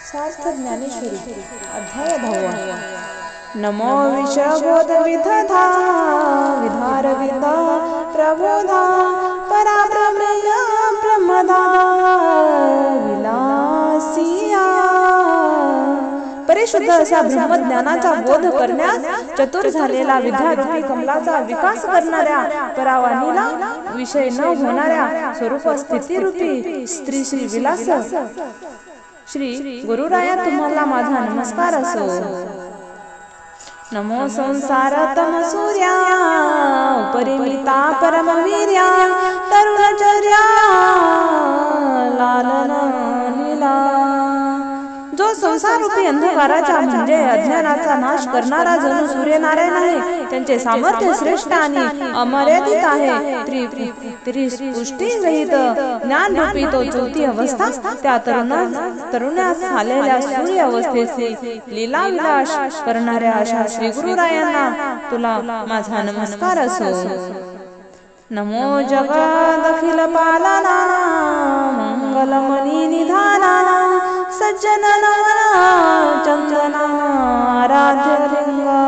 सार्थ ज्ञानेश्वरी अध्याय 10. नमो विषबोध विधता विधारविता प्रबोधा पराप्रमेय प्रमदा विलासिया. परिशुद्ध असा ब्रह्मज्ञानाचा बोध करण्यास चतुर झालेला विद्यार्थी कमलाचा विकास करणाऱ्या परावानीला विषय न होणाऱ्या स्वरूप स्थिती रूपी स्त्री श्री विलास श्री गुरुराया तुम्हाला माझा नमस्कार असो. नमो संसारतम सूर्या परिमिता परमवीर्या तरुणचर्या लालन लीला. जो संसार रूपी अंधकाराचा म्हणजे अज्ञानाचा नाश करणारा जणू सूर्यनारायण आहे. त्यांचे सामर्थ्य श्रेष्ठ आणि अमर्यादित आहे. त्रिपुष्टी रहित ज्ञान रूपी तो चौथी अवस्था त्या तरुणास आलेल्या सूर्य अवस्थेची लीला विलास करणाऱ्या अशा श्री गुरुरायांना तुला माझा नमस्कार असो. नमो जगदखिल पालना मंगलमणी निधाना सज्जन चंदना आराध्यलिंगा.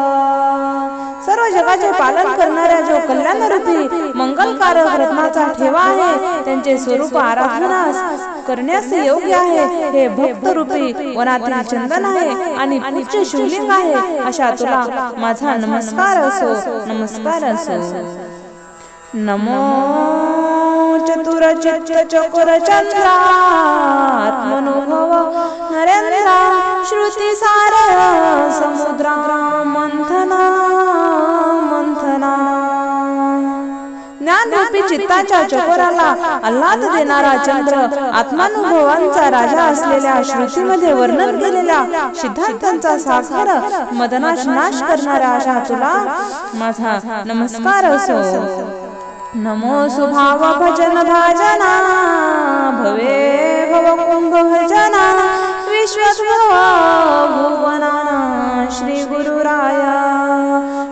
सर्व जगाचे पालन करणाऱ्या जो कल्याण रूपी मंगलकारक रत्नाचा ठेवा आहे त्यांचे स्वरूप आराधनास करण्यास योग्य आहे. हे भक्त रूपी वनातील चंदन आहे आणि उच्च शिवलिंग आहे. अशा तुला माझा नमस्कार असो नमस्कार असो. नमो चतुर चित्त चकोर चंद्रा आत्मनुभव नरेंद्रा श्रुती सार समुद्रा मंथना मंथना. ज्ञान रूपी चित्ताच्या चकोराला आल्हाद देणारा चंद्र आत्मानुभवांचा राजा असलेल्या श्रुतीमध्ये वर्णन केलेल्या सिद्धांतांचा सागर मदनाश नाश करणारा अशा तुला माझा नमस्कार असो. नमो सुभाव भजन भाजना भवे भव कुंभ भजना विश्वभव भुवना श्री गुरुराया.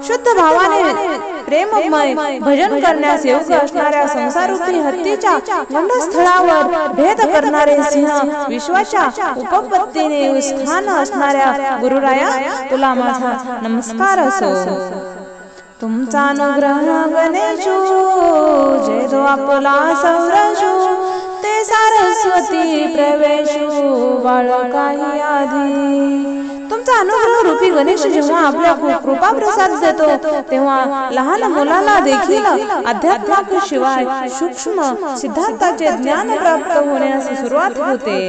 शुद्ध भावाने प्रेममय भजन करण्यास योग्य असणाऱ्या संसारूपी हत्तीच्या गंडस्थळावर भेद करणारे सिंह विश्वाच्या उपपत्तीने स्थान असणाऱ्या गुरुराया तुला माझा नमस्कार असो. तुमचा अनुग्रह गणेशो जय जो आपला संरक्षो ते सरस्वती प्रवेशो बाळकाही आधी. तुमचा अनुग्रह रूपी गणेश जेव्हा आपल्या कृपा प्रसाद देतो तेव्हा लहान मुलाला देखील अध्यात्माक शिवाय सूक्ष्म सिद्धांताचे ज्ञान प्राप्त होण्यास सुरुवात होते.